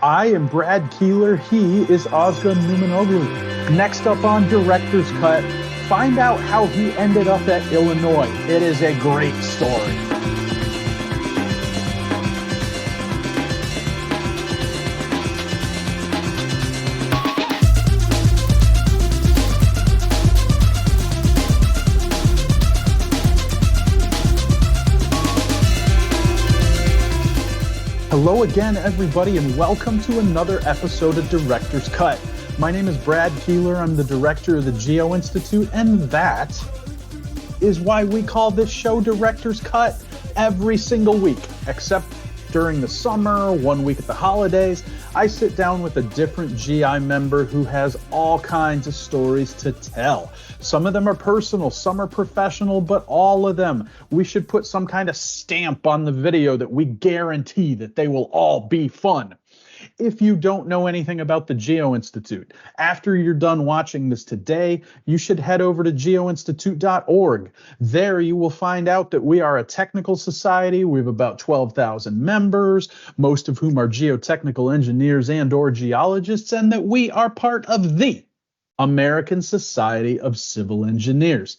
I am Brad Keelor. He is Ozgun Numanoglu. Next up on Director's Cut, find out how he ended up at Illinois. It is a great story. Hello again, everybody, and welcome to another episode of Director's Cut. My name is Brad Keelor. I'm the director of the Geo-Institute, and that is why we call this show Director's Cut every single week, except during the summer, 1 week at the holidays. I sit down with a different GI member who has all kinds of stories to tell. Some of them are personal, some are professional, but all of them, we should put some kind of stamp on the video that we guarantee that they will all be fun. If you don't know anything about the Geo-Institute, after you're done watching this today, you should head over to geoinstitute.org. There you will find out that we are a technical society. We have about 12,000 members, most of whom are geotechnical engineers and or geologists, and that we are part of the American Society of Civil Engineers.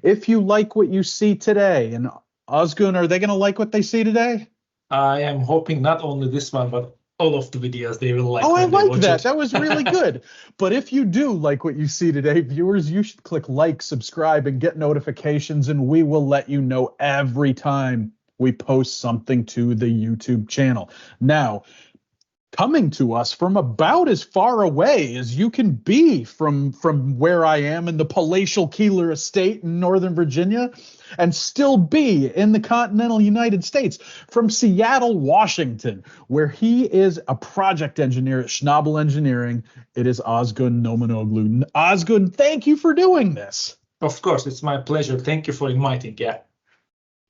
If you like what you see today, and Ozgun, are they going to like what they see today? I am hoping not only this one, but all of the videos they will like. Oh, I like that. That was really good. But if you do like what you see today, viewers, you should click like, subscribe, and get notifications, and we will let you know every time we post something to the YouTube channel. Now, coming to us from about as far away as you can be from where I am in the palatial Keelor estate in Northern Virginia, and still be in the continental United States, from Seattle, Washington, where he is a project engineer at Schnabel Engineering. It is Ozgun Numanoglu. Ozgun, thank you for doing this. Of course, it's my pleasure. Thank you for inviting. Yeah.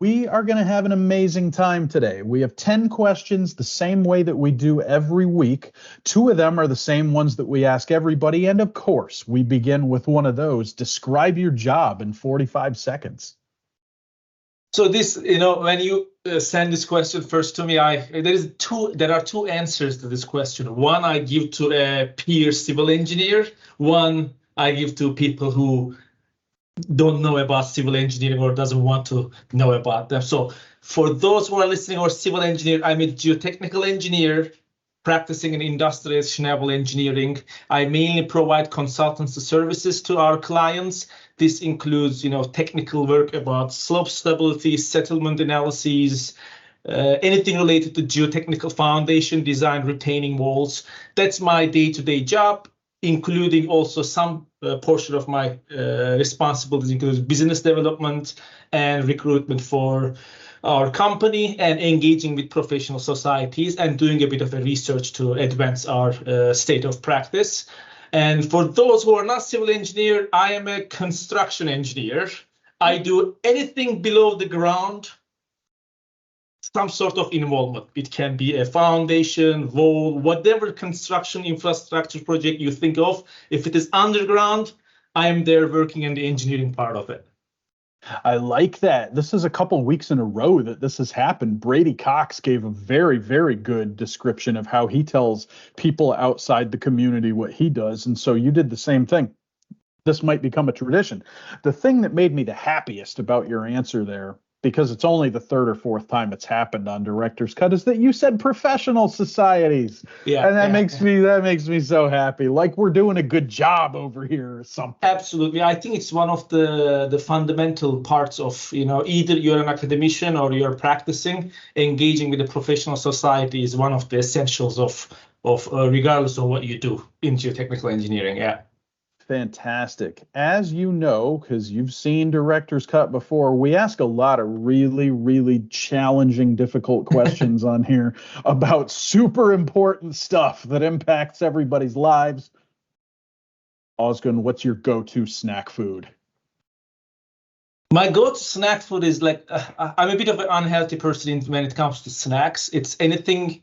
We are going to have an amazing time today. We have 10 questions the same way that we do every week. 2 of them are the same ones that we ask everybody. And of course, we begin with one of those. Describe your job in 45 seconds. So this, when you send this question first to me, there are 2 answers to this question. One I give to a peer civil engineer. One I give to people who don't know about civil engineering or doesn't want to know about them. So for those who are listening or civil engineer, I'm a geotechnical engineer practicing in industrial Schnabel engineering. I mainly provide consultancy services to our clients. This includes, technical work about slope stability, settlement analyses, anything related to geotechnical foundation design, retaining walls. That's my day-to-day job, including also some portion of my responsibilities includes business development and recruitment for our company, and engaging with professional societies and doing a bit of a research to advance our state of practice. And for those who are not civil engineer, I am a construction engineer. I do anything below the ground, some sort of involvement. It can be a foundation, wall, whatever construction infrastructure project you think of. If it is underground, I am there working in the engineering part of it. I like that. This is a couple weeks in a row that this has happened. Brady Cox gave a very, very good description of how he tells people outside the community what he does. And so you did the same thing. This might become a tradition. The thing that made me the happiest about your answer there, because it's only the 3rd or 4th time it's happened on Director's Cut, is that you said professional societies. Yeah, and that makes me so happy. Like we're doing a good job over here or something. Absolutely. I think it's one of the fundamental parts of, either you're an academician or you're practicing. Engaging with the professional society is one of the essentials of regardless of what you do in geotechnical engineering. Yeah. Fantastic. As you know, because you've seen Director's Cut before, we ask a lot of really, really challenging, difficult questions on here about super important stuff that impacts everybody's lives. Ozgun, what's your go-to snack food? My go-to snack food is I'm a bit of an unhealthy person when it comes to snacks. It's anything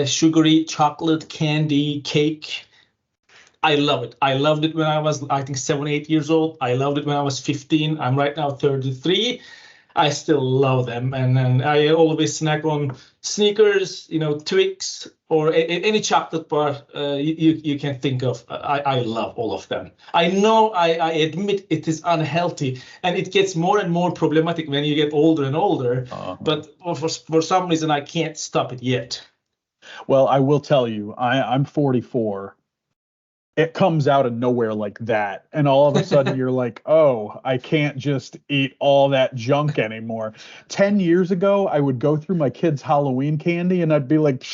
sugary, chocolate, candy, cake. I love it. I loved it when I was, I think, 7, 8 years old. I loved it when I was 15. I'm right now 33. I still love them, and I always snack on Snickers, Twix, or any chocolate bar you can think of. I love all of them. I know I admit it is unhealthy, and it gets more and more problematic when you get older and older. But for some reason, I can't stop it yet. Well, I will tell you, I'm 44. It comes out of nowhere like that. And all of a sudden you're like, oh, I can't just eat all that junk anymore. 10 years ago, I would go through my kids' Halloween candy and I'd be like,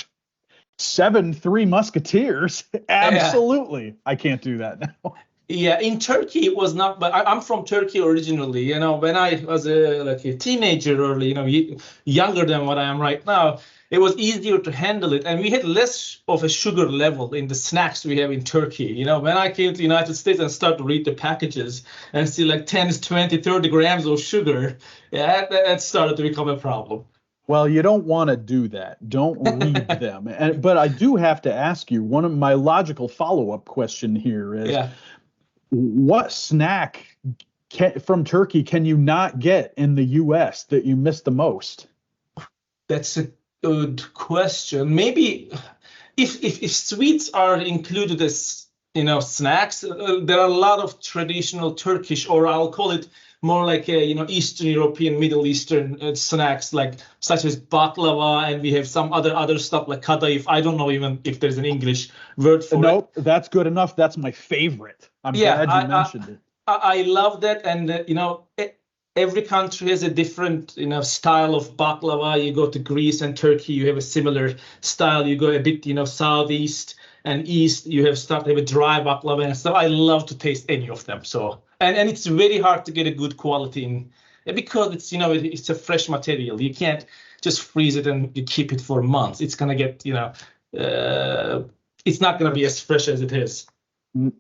7 Three Musketeers. Absolutely. Yeah. I can't do that now. Yeah, in Turkey it was not, but I'm from Turkey originally. When I was a teenager, early, younger than what I am right now, it was easier to handle it, and we had less of a sugar level in the snacks we have in Turkey. When I came to the United States and started to read the packages and see like 10, 20, 30 grams of sugar, that started to become a problem. Well, you don't want to do that. Don't read them. But I do have to ask you, one of my logical follow-up question here is, what snack from Turkey can you not get in the U.S. that you miss the most? That's a good question. Maybe if sweets are included as snacks, there are a lot of traditional Turkish, or I'll call it more like Eastern European, Middle Eastern snacks, like such as baklava, and we have some other stuff like kadayif. I don't know even if there's an English word for it. Nope, that's good enough. That's my favorite. I'm glad you mentioned it. I love that, and every country has a different style of baklava. You go to Greece and Turkey, you have a similar style. You go a bit southeast and east, you have a dry baklava and stuff. I love to taste any of them. So and it's very hard to get a good quality because it's it's a fresh material. You can't just freeze it and you keep it for months. It's gonna get it's not gonna be as fresh as it is.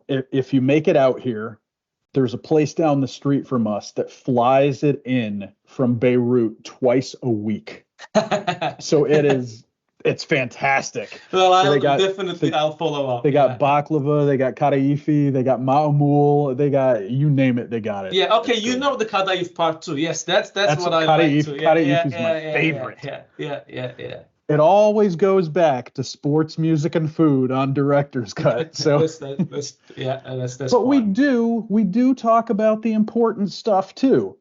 If you make it out here, there's a place down the street from us that flies it in from Beirut twice a week. So it's fantastic. Well, I'll follow up. They got baklava, they got kadayif, they got ma'amul, they got, you name it, they got it. Yeah, okay, the kadayif part too. Yes, that's what I like too. Kadayif is my favorite. Yeah. It always goes back to sports, music, and food on Director's Cut. So that's but fun. we do talk about the important stuff too.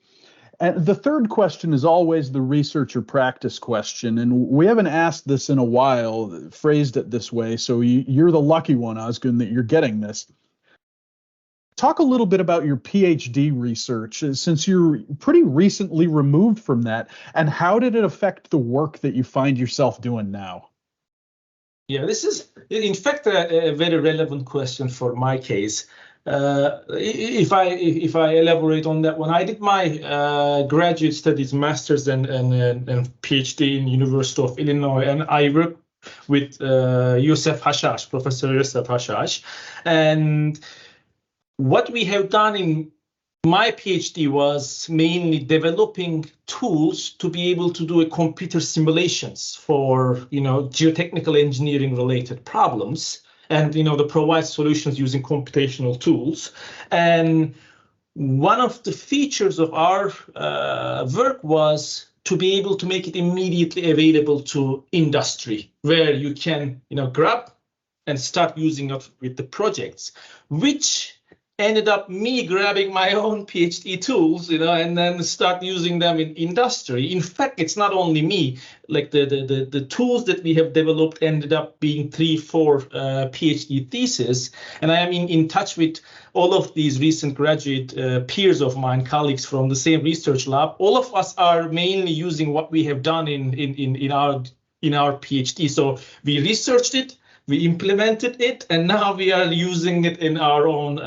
And the third question is always the research or practice question. And we haven't asked this in a while, phrased it this way. So you're the lucky one, Ozgun, that you're getting this. Talk a little bit about your PhD research, since you're pretty recently removed from that, and how did it affect the work that you find yourself doing now? Yeah, this is, in fact, a very relevant question for my case. If I elaborate on that one, I did my graduate studies, master's and PhD in University of Illinois, and I worked with Yusuf Hashash, Professor Yusuf Hashash, and what we have done in my PhD was mainly developing tools to be able to do computer simulations for geotechnical engineering related problems, and to provide solutions using computational tools. And one of the features of our work was to be able to make it immediately available to industry, where you can grab and start using it with the projects, which ended up me grabbing my own PhD tools, and then start using them in industry. In fact, it's not only me. Like the tools that we have developed ended up being 3-4 PhD theses. And I am in touch with all of these recent graduate peers of mine, colleagues from the same research lab. All of us are mainly using what we have done in our PhD. So we researched it, we implemented it, and now we are using it in our own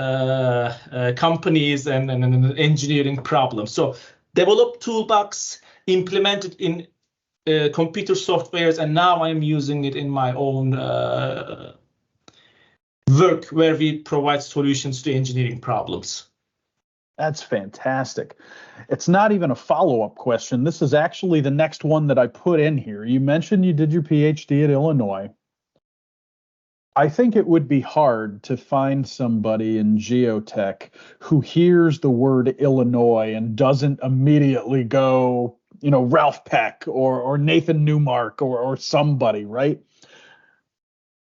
companies and engineering problems. So develop toolbox, implement it in computer softwares, and now I'm using it in my own work where we provide solutions to engineering problems. That's fantastic. It's not even a follow-up question. This is actually the next one that I put in here. You mentioned you did your PhD at Illinois. I think it would be hard to find somebody in geotech who hears the word Illinois and doesn't immediately go, Ralph Peck or Nathan Newmark or somebody, right?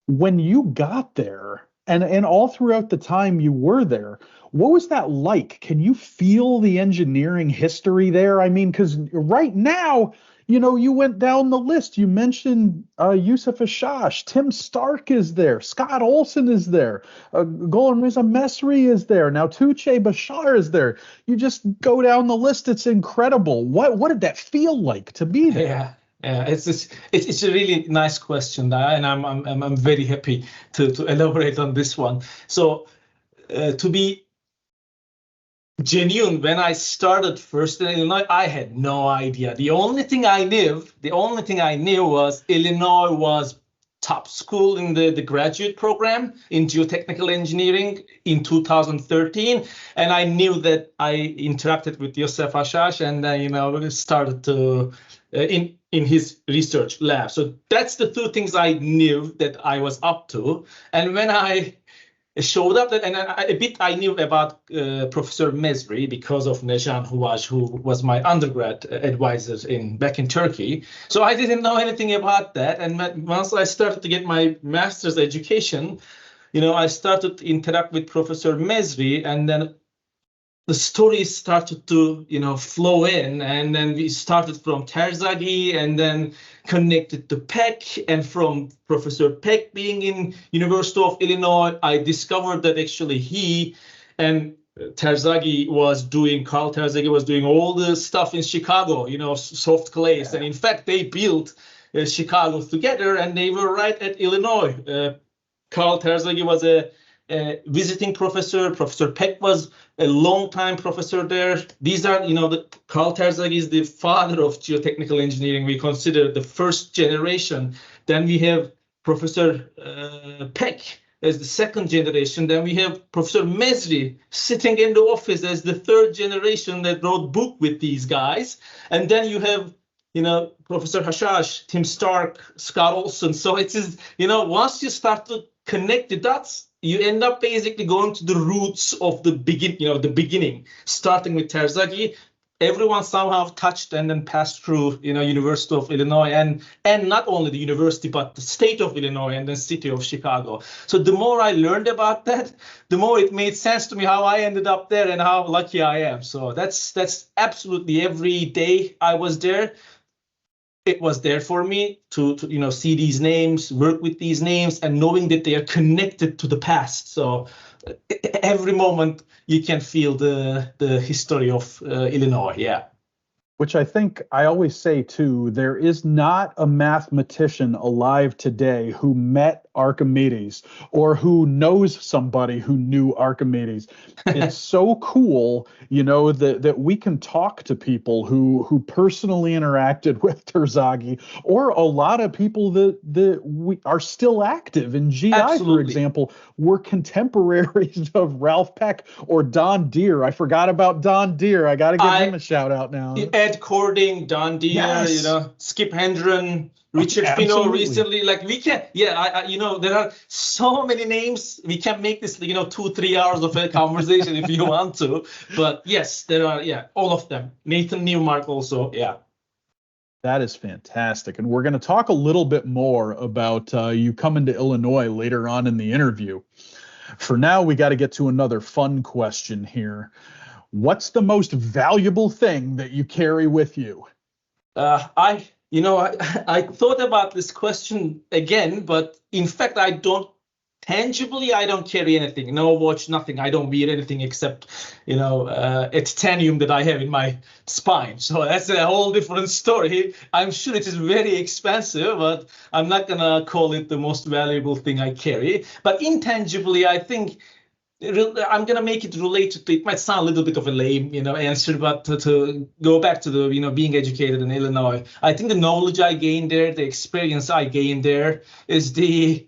When you got there and all throughout the time you were there, what was that like? Can you feel the engineering history there? I mean, because right now, you went down the list. You mentioned Yusuf Ashash, Tim Stark is there, Scott Olson is there, Golan Reza Mesri is there, now Tuche Bashar is there. You just go down the list. It's incredible. What did that feel like to be there? Yeah. Yeah, it's a really nice question, and I'm very happy to elaborate on this one. So, to be genuine, when I started first in Illinois, I had no idea. The only thing I knew was Illinois was top school in the graduate program in geotechnical engineering in 2013, and I knew that I interacted with Yusuf Ashash, and started to in his research lab. So that's the two things I knew that I was up to. And when I showed up, and I knew about Professor Mesri because of Nejan Huaj, who was my undergrad advisor back in Turkey. So I didn't know anything about that. And once I started to get my master's education, I started to interact with Professor Mesri, and then the stories started to, flow in, and then we started from Terzaghi and then connected to Peck, and from Professor Peck being in University of Illinois, I discovered that actually he and Carl Terzaghi was doing all the stuff in Chicago, soft clays. Yeah. And in fact, they built Chicago together, and they were right at Illinois. Carl Terzaghi was a visiting professor. Professor Peck was a long-time professor there. These are, Carl Terzaghi is the father of geotechnical engineering. We consider the first generation. Then we have Professor Peck as the second generation. Then we have Professor Mesri sitting in the office as the third generation that wrote book with these guys. And then you have, Professor Hashash, Tim Stark, Scott Olson. So it is, once you start to connect the dots, you end up basically going to the roots of the beginning, starting with Terzaghi. Everyone somehow touched and then passed through, University of Illinois, and not only the university, but the state of Illinois and the city of Chicago. So the more I learned about that, the more it made sense to me how I ended up there and how lucky I am. So that's absolutely every day I was there. It was there for me to see these names, work with these names, and knowing that they are connected to the past. So every moment you can feel the history of Illinois. Yeah. Which I think I always say too, there is not a mathematician alive today who met Archimedes or who knows somebody who knew Archimedes. It's so cool, that we can talk to people who personally interacted with Terzaghi, or a lot of people that we are still active in GI. Absolutely. For example, were contemporaries of Ralph Peck or Don Deere. I forgot about Don Deere. I got to give him a shout out now. Ed Cording, Don Deere, yes. Skip Hendren, Richard Fino recently. Like we can, there are so many names. We can make this, 2-3 hours of a conversation if you want to. But yes, there are, all of them. Nathan Newmark also, yeah. That is fantastic. And we're going to talk a little bit more about you coming to Illinois later on in the interview. For now, we got to get to another fun question here. What's the most valuable thing that you carry with you? I thought about this question again, but in fact, I don't carry anything. No watch, nothing. I don't wear anything except, a titanium that I have in my spine. So that's a whole different story. I'm sure it is very expensive, but I'm not going to call it the most valuable thing I carry. But intangibly, I think I'm going to make it related to, it might sound a little bit of a lame, answer, but to go back to the, being educated in Illinois, I think the knowledge I gained there, the experience I gained there is the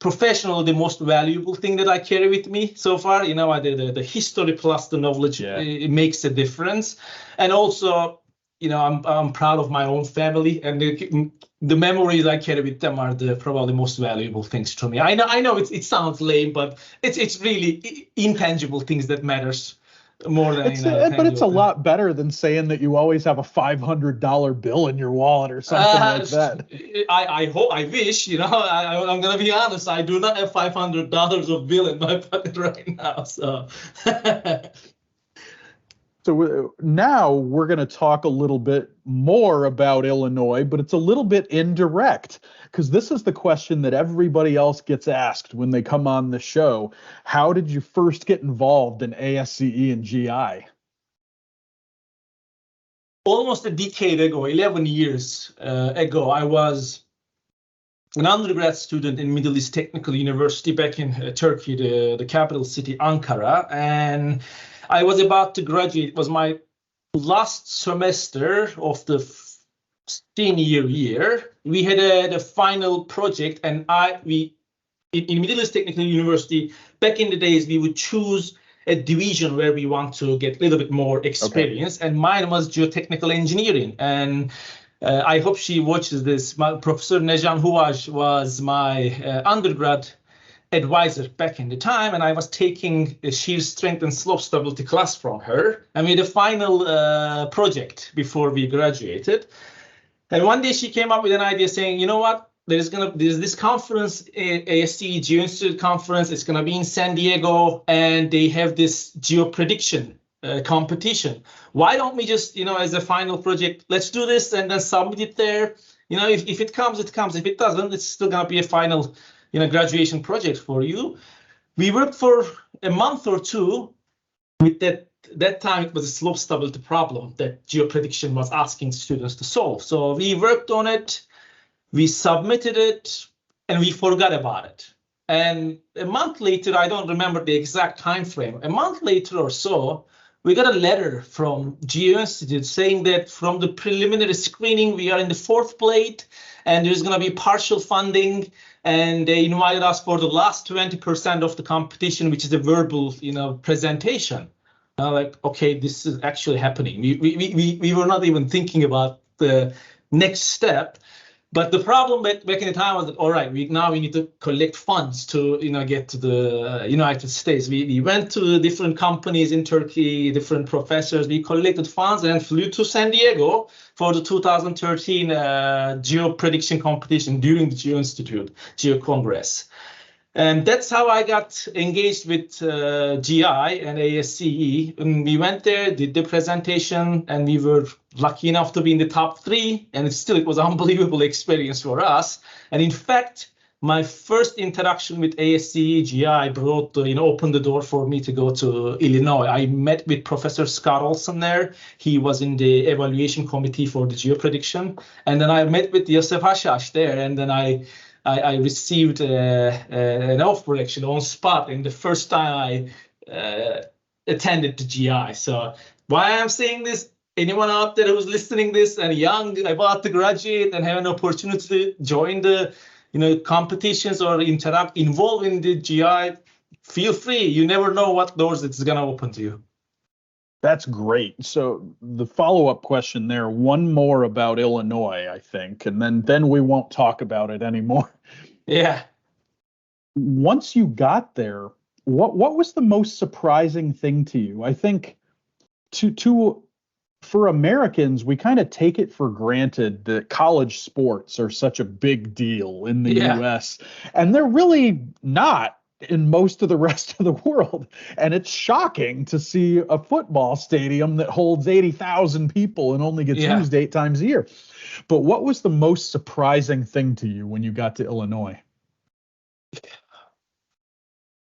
most valuable thing that I carry with me so far. The history plus the knowledge, it makes a difference. And also I'm proud of my own family, and the memories I carry with them are the probably most valuable things to me. I know it sounds lame, but it's really intangible things that matters more than But it's a tangible things. lot better than saying that you always have a $500 bill in your wallet or something like that. I hope, I wish, I'm gonna be honest, I do not have $500 of bill in my pocket right now. So So now we're going to talk a little bit more about Illinois, but it's a little bit indirect because this is the question that everybody else gets asked when they come on the show. How did you first get involved in ASCE and GI? Almost a decade ago, 11 years ago, I was an undergrad student in Middle East Technical University back in Turkey, the capital city, Ankara. And I was about to graduate. It was my last semester of the senior year. We had a final project, and in Middle East Technical University, back in the days, we would choose a division where we want to get a little bit more experience. Okay. And mine was geotechnical engineering. And I hope she watches this. Professor Nejan Huvaj was my undergrad advisor back in the time, and I was taking a shear strength and slope stability class from her. I made a final project before we graduated. And one day she came up with an idea saying, you know what, there's this conference, ASCE Geo-Institute conference. It's going to be in San Diego, and they have this geo-prediction competition. Why don't we just, as a final project, let's do this and then submit it there. If it comes, it comes. If it doesn't, it's still going to be a final graduation project for you. We worked for a month or two with that time. It was a slope stability problem that GeoPrediction was asking students to solve. So we worked on it, we submitted it, and we forgot about it. And a month later, I don't remember the exact time frame, a month later or so, we got a letter from Geo-Institute saying that from the preliminary screening, we are in the 4th place, and there's going to be partial funding. And they invited us for the last 20% of the competition, which is a verbal, presentation. Like, okay, this is actually happening. We were not even thinking about the next step. But the problem back in the time was that, all right, we need to collect funds to, get to the United States. We went to different companies in Turkey, different professors. We collected funds and flew to San Diego for the 2013 geo prediction competition during the Geo-Institute Geo-Congress. And that's how I got engaged with GI and ASCE. And we went there, did the presentation, and we were lucky enough to be in the top 3. And it was an unbelievable experience for us. And in fact, my first interaction with ASCE GI opened the door for me to go to Illinois. I met with Professor Scott Olson there. He was in the evaluation committee for the geoprediction. And then I met with Yosef Hashash there, and then I received an offer actually on spot in the first time I attended the GI. So why I'm saying this, anyone out there who's listening this and young, about to graduate and have an opportunity to join the competitions or involve in the GI, feel free. You never know what doors it's going to open to you. That's great. So the follow-up question there, one more about Illinois, I think, and then we won't talk about it anymore. Yeah. Once you got there, what was the most surprising thing to you? I think for Americans, we kind of take it for granted that college sports are such a big deal in the US, and they're really not in most of the rest of the world. And it's shocking to see a football stadium that holds 80,000 people and only gets used 8 times a year. But what was the most surprising thing to you when you got to Illinois?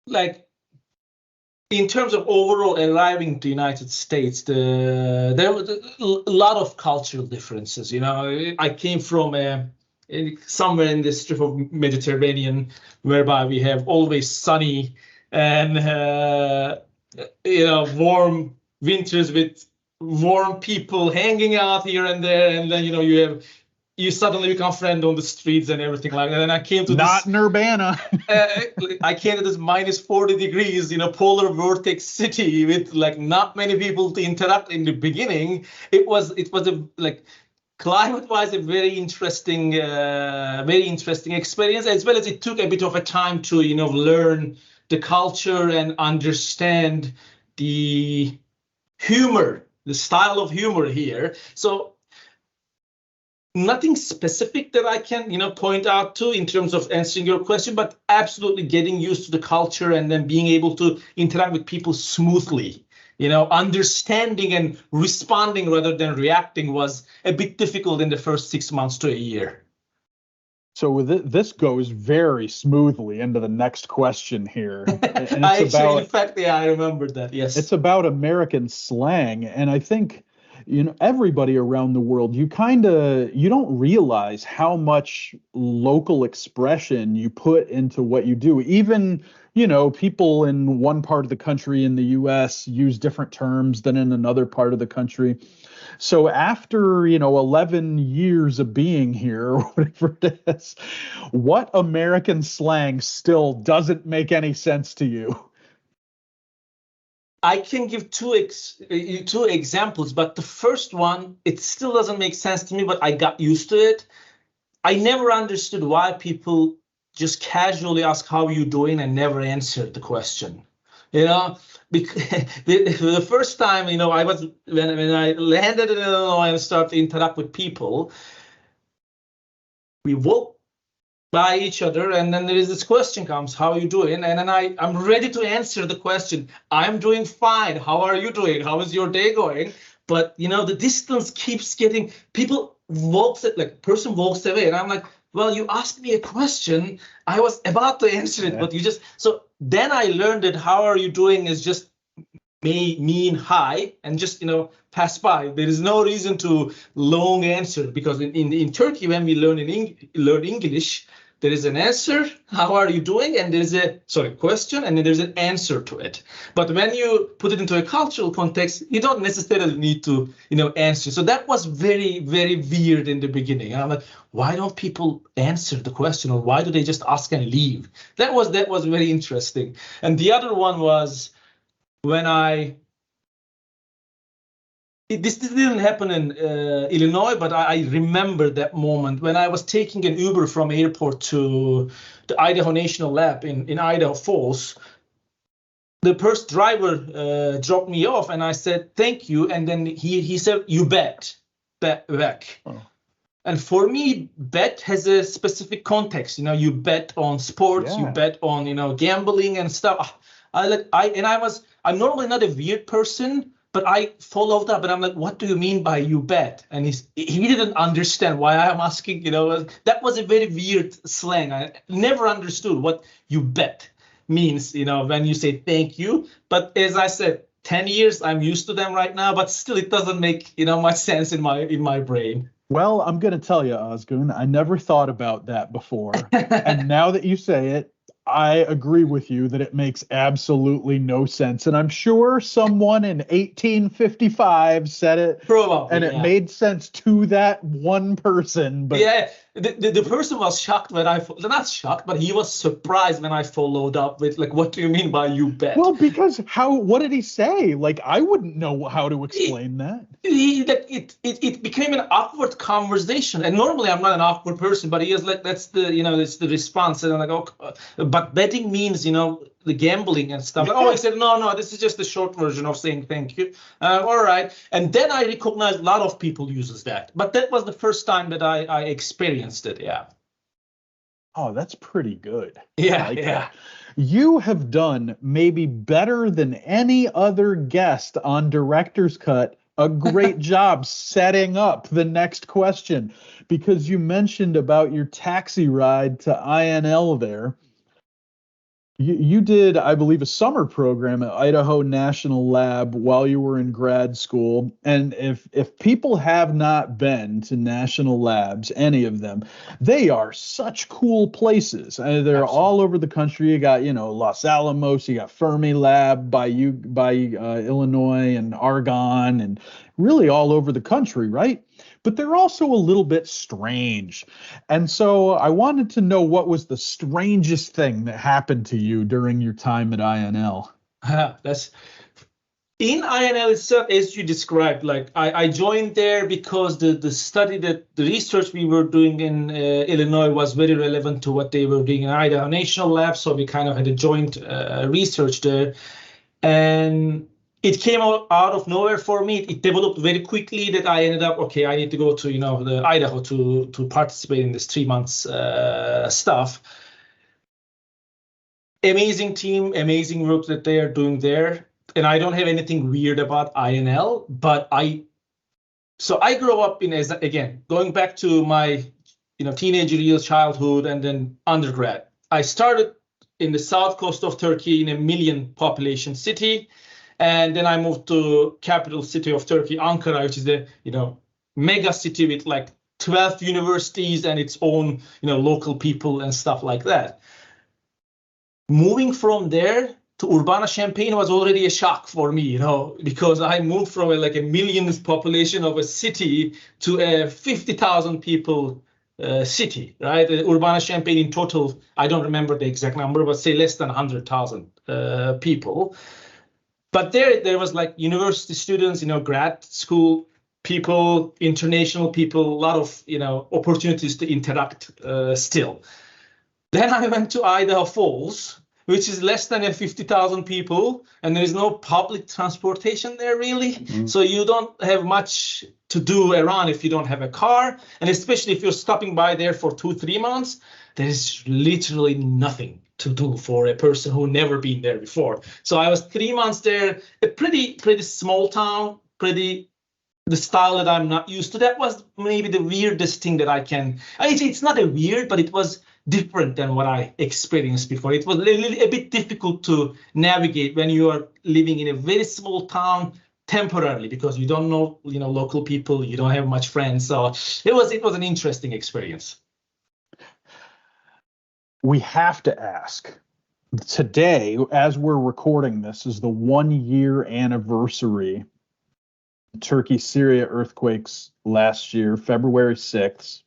Like, in terms of overall arriving to the United States, there was a lot of cultural differences. I came from somewhere in the strip of Mediterranean, whereby we have always sunny and warm winters with warm people hanging out here and there, and then you have you suddenly become friend on the streets and everything like that. And I came to Not in Urbana. I came to this minus 40 degrees, polar vortex city with like not many people to interact in the beginning. It was a like climate-wise a very interesting experience, as well as it took a bit of a time to learn the culture and understand the humor, the style of humor here. So nothing specific that I can, point out to in terms of answering your question, but absolutely getting used to the culture and then being able to interact with people smoothly, understanding and responding rather than reacting was a bit difficult in the first 6 months to a year. So this goes very smoothly into the next question here. And it's I remember that. Yes. It's about American slang. And I think, everybody around the world, you don't realize how much local expression you put into what you do. Even, people in one part of the country in the US use different terms than in another part of the country. So after, 11 years of being here, or whatever it is, what American slang still doesn't make any sense to you? I can give two examples, but the first one, it still doesn't make sense to me, but I got used to it. I never understood why people just casually ask how you doing and never answered the question. Because the first time, I was when I landed in Illinois and started to interact with people, we walked by each other, and then there is this question comes, how are you doing? And then I'm ready to answer the question. I'm doing fine. How are you doing? How is your day going? But the distance keeps getting, person walks away, and I'm like, well, you asked me a question. I was about to answer it, but so then I learned that how are you doing is just mean hi and just pass by. There is no reason to long answer, because in Turkey, when we learn English, there is an answer, how are you doing? And there's a question, and then there's an answer to it. But when you put it into a cultural context, you don't necessarily need to, answer. So that was very, very weird in the beginning. And I'm like, why don't people answer the question, or why do they just ask and leave? That was very interesting. And the other one was when this didn't happen in Illinois, but I remember that moment when I was taking an Uber from airport to the Idaho National Lab in Idaho Falls. The first driver dropped me off, and I said, thank you. And then he said, you bet back. Oh. And for me, bet has a specific context. You bet on sports, you bet on, gambling and stuff. I'm normally not a weird person, but I followed up, and I'm like, what do you mean by you bet? And he didn't understand why I'm asking, that was a very weird slang. I never understood what you bet means, when you say thank you. But as I said, 10 years, I'm used to them right now, but still it doesn't make, much sense in my brain. Well, I'm going to tell you, Ozgun, I never thought about that before. And now that you say it, I agree with you that it makes absolutely no sense. And I'm sure someone in 1855 said it, probably, and it made sense to that one person. But yeah, the person was shocked when not shocked, but he was surprised when I followed up with, like, what do you mean by you bet? Well, because what did he say? Like, I wouldn't know how to explain that. It became an awkward conversation. And normally I'm not an awkward person, but he was like, that's it's the response. And I'm like, oh, but betting means, the gambling and stuff. He said, no, this is just the short version of saying thank you. All right. And then I recognized a lot of people uses that. But that was the first time that I experienced it. Yeah. Oh, that's pretty good. Yeah. Like that. You have done maybe better than any other guest on Director's Cut a great job setting up the next question, because you mentioned about your taxi ride to INL there. You did, I believe, a summer program at Idaho National Lab while you were in grad school. And if people have not been to national labs, any of them, they are such cool places. They're Absolutely. All over the country. You got, Los Alamos, you got Fermi Lab by Illinois and Argonne, and really all over the country, right? but they're also a little bit strange. And so I wanted to know what was the strangest thing that happened to you during your time at INL. That's in INL itself, as you described. Like I joined there because the research we were doing in Illinois was very relevant to what they were doing in Idaho National Lab. So we kind of had a joint research there, and it came out of nowhere for me. It developed very quickly that I ended up, okay, I need to go to the Idaho to participate in this 3 months stuff. Amazing team, amazing work that they are doing there. And I don't have anything weird about INL, but I grew up again, going back to my teenage years, childhood, and then undergrad. I started in the south coast of Turkey in a 1 million population city, and then I moved to capital city of Turkey, Ankara, which is a mega city with like 12 universities and its own local people and stuff like that. Moving from there to Urbana-Champaign was already a shock for me, because I moved from a 1 million population of a city to a 50,000 people city, right? Urbana-Champaign in total, I don't remember the exact number, but say less than 100,000 people. But there was like university students, grad school people, international people, a lot of opportunities to interact still. Then I went to Idaho Falls, which is less than 50,000 people, and there is no public transportation there really. Mm-hmm. So you don't have much to do around if you don't have a car, and especially if you're stopping by there for 2-3 months, there is literally nothing to do for a person who never been there before. So I was 3 months there, a pretty small town, the style that I'm not used to. That was maybe the weirdest thing that it's not a weird, but it was different than what I experienced before. It was a bit difficult to navigate when you are living in a very small town temporarily, because you don't know, local people, you don't have much friends. So it was an interesting experience. We have to ask, today, as we're recording this, is the 1-year anniversary Turkey, Syria earthquakes last year, February 6th.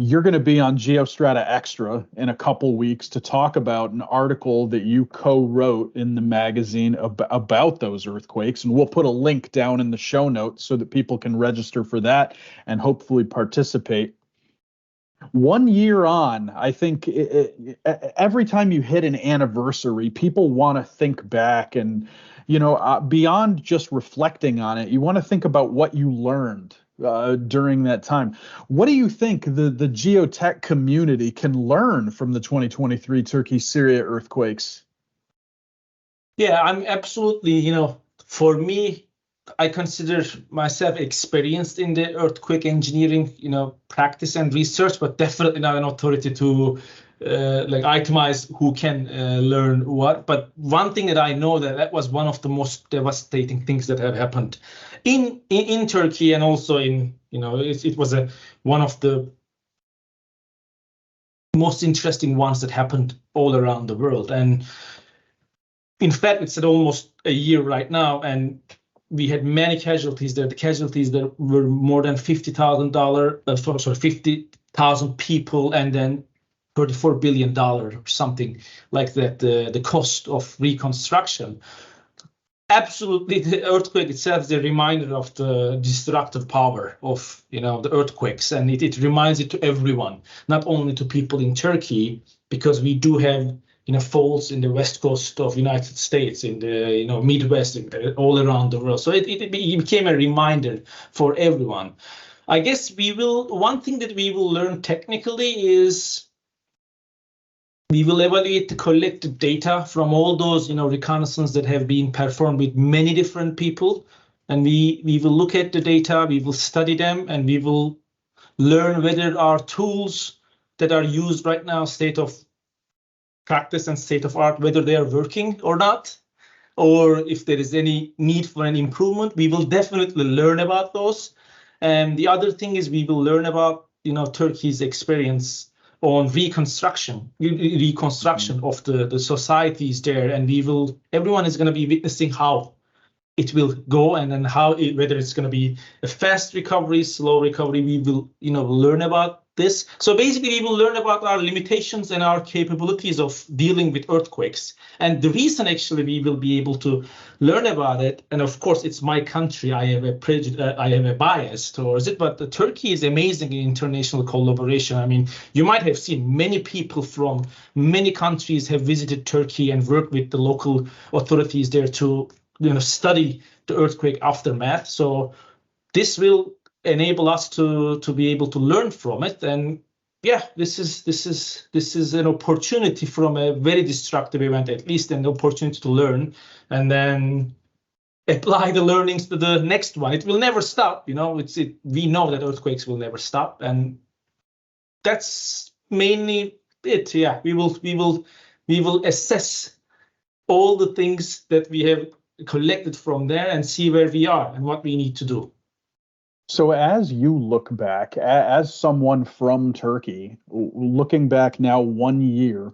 You're going to be on GeoStrata Extra in a couple weeks to talk about an article that you co-wrote in the magazine about those earthquakes. And we'll put a link down in the show notes so that people can register for that and hopefully participate. 1 year on, I think every time you hit an anniversary, people want to think back and, beyond just reflecting on it, you want to think about what you learned during that time. What do you think the geotech community can learn from the 2023 Turkey, Syria earthquakes? Yeah, I'm absolutely, for me, I consider myself experienced in the earthquake engineering, practice and research, but definitely not an authority to itemize who can learn what. But one thing that I know that was one of the most devastating things that have happened in Turkey, and also it was one of the most interesting ones that happened all around the world. And in fact, it's at almost a year right now, and we had many casualties there. The casualties there were more than $50,000 people, and then $34 billion or something like that, the cost of reconstruction. Absolutely, the earthquake itself is a reminder of the destructive power of the earthquakes, and it reminds it to everyone, not only to people in Turkey, because we do have faults in the west coast of United States, in the Midwest, all around the world. So it became a reminder for everyone. I guess one thing that we will learn technically is we will evaluate the collected data from all those reconnaissance that have been performed with many different people, and we will look at the data, we will study them, and we will learn whether our tools that are used right now, state of practice and state of art, whether they are working or not, or if there is any need for an improvement. We will definitely learn about those. And the other thing is we will learn about Turkey's experience on reconstruction of the societies there, and everyone is going to be witnessing how it will go, and then whether it's going to be a fast recovery, slow recovery, we will learn about this. So basically, we will learn about our limitations and our capabilities of dealing with earthquakes. And the reason actually we will be able to learn about it, and of course it's my country, I have a bias towards it, but Turkey is amazing in international collaboration. I mean, you might have seen many people from many countries have visited Turkey and worked with the local authorities there to study the earthquake aftermath. So this will enable us to be able to learn from it. And yeah, this is an opportunity from a very destructive event, at least an opportunity to learn and then apply the learnings to the next one. It will never stop. We know that earthquakes will never stop, and that's mainly it. Yeah, we will assess all the things that we have collected from there and see where we are and what we need to do. So as you look back, as someone from Turkey, looking back now 1 year,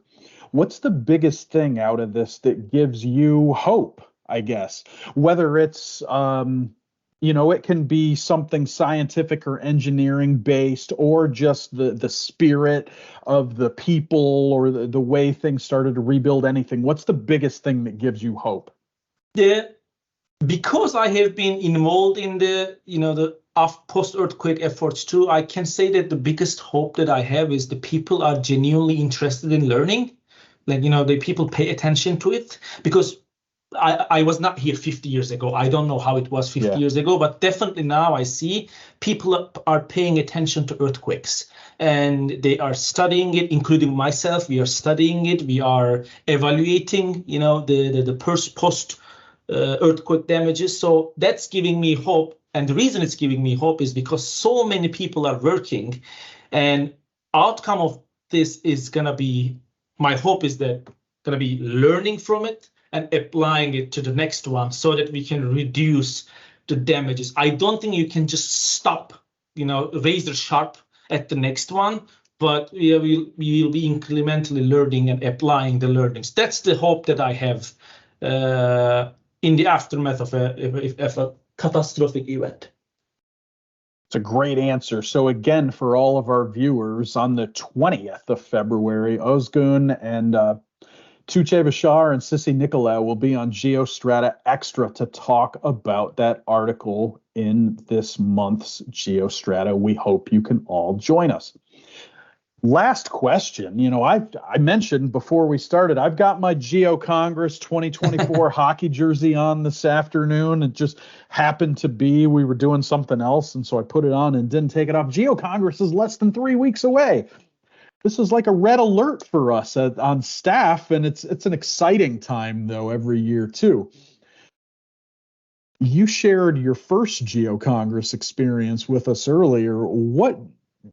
what's the biggest thing out of this that gives you hope, I guess? Whether it's, it can be something scientific or engineering based, or just the spirit of the people, or the way things started to rebuild anything. What's the biggest thing that gives you hope? Because I have been involved in the post-earthquake efforts too, I can say that the biggest hope that I have is the people are genuinely interested in learning. The people pay attention to it, because I was not here 50 years ago. I don't know how it was 50 years ago, but definitely now I see people are paying attention to earthquakes, and they are studying it, including myself. We are studying it. We are evaluating, the post earthquake damages. So that's giving me hope. And the reason it's giving me hope is because so many people are working, and outcome of this is going to be, my hope is that going to be learning from it and applying it to the next one so that we can reduce the damages. I don't think you can just stop, razor sharp at the next one, but we will be incrementally learning and applying the learnings. That's the hope that I have in the aftermath of a catastrophic event. It's a great answer. So again, for all of our viewers, on the 20th of February, Ozgun and Tuğçe Bashar and Sissy Nicolau will be on GeoStrata Extra to talk about that article in this month's GeoStrata. We hope you can all join us. Last question. I mentioned before we started, I've got my Geo-Congress 2024 hockey jersey on this afternoon. It just happened to be we were doing something else, and so I put it on and didn't take it off. Geo-Congress is less than 3 weeks away. This is like a red alert for us on staff, and it's an exciting time, though, every year, too. You shared your first Geo-Congress experience with us earlier.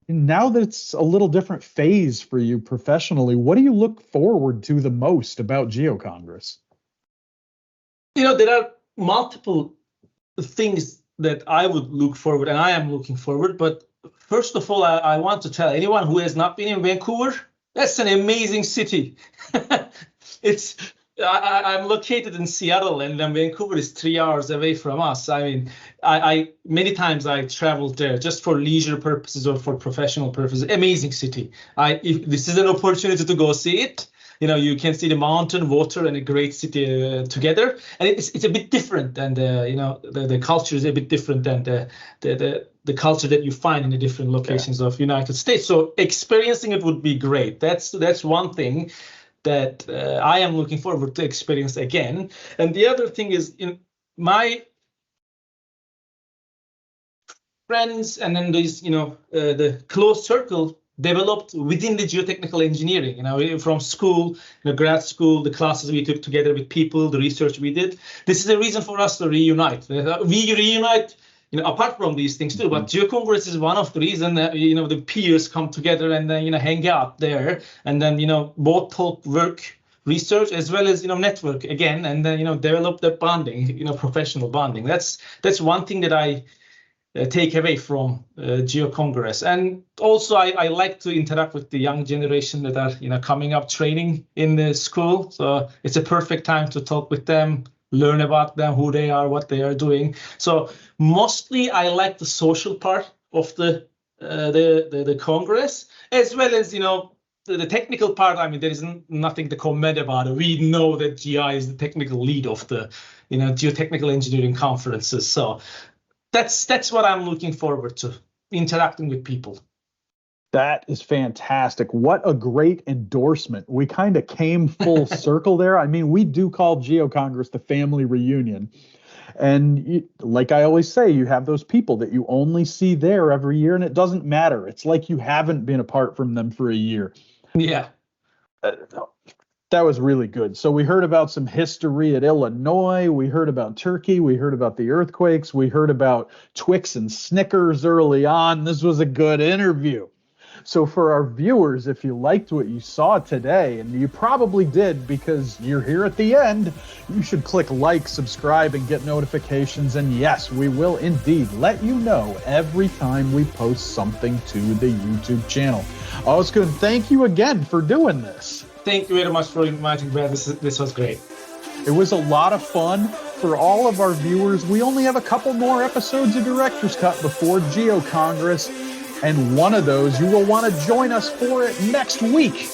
Now that it's a little different phase for you professionally, what do you look forward to the most about Geo-Congress? There are multiple things that I would look forward, and I am looking forward. But first of all, I want to tell anyone who has not been in Vancouver, that's an amazing city. I'm located in Seattle, and then Vancouver is 3 hours away from us. I mean, I many times I traveled there just for leisure purposes or for professional purposes. Amazing city. If this is an opportunity to go see it, you can see the mountain, water, and a great city together. And it's a bit different, and the culture is a bit different than the culture that you find in the different locations of United States. So experiencing it would be great. That's one thing that I am looking forward to experience again. And the other thing is, my friends and then these, the close circle developed within the geotechnical engineering, from school, grad school, the classes we took together with people, the research we did. This is a reason for us to reunite. We reunite, apart from these things too, but Geo-Congress is one of the reasons that, the peers come together and then, hang out there, and then, both talk work, research, as well as, network again, and then, develop the bonding, professional bonding. That's one thing that I take away from Geo-Congress. And also I like to interact with the young generation that are, coming up training in the school. So it's a perfect time to talk with them, learn about them, who they are, what they are doing. So mostly I like the social part of the Congress, as well as, the technical part. I mean, there is nothing to comment about it. We know that GI is the technical lead of the, geotechnical engineering conferences. So that's what I'm looking forward to, interacting with people. That is fantastic. What a great endorsement. We kind of came full circle there. I mean, we do call Geo-Congress the family reunion. And like I always say, you have those people that you only see there every year, and it doesn't matter. It's like you haven't been apart from them for a year. Yeah. That was really good. So we heard about some history at Illinois. We heard about Turkey. We heard about the earthquakes. We heard about Twix and Snickers early on. This was a good interview. So for our viewers, if you liked what you saw today, and you probably did because you're here at the end, you should click like, subscribe, and get notifications. And yes, we will indeed let you know every time we post something to the YouTube channel. Ozgun, thank you again for doing this. Thank you very much for inviting me. This was great. It was a lot of fun. For all of our viewers, we only have a couple more episodes of Director's Cut before Geo-Congress. And one of those, you will want to join us for it next week.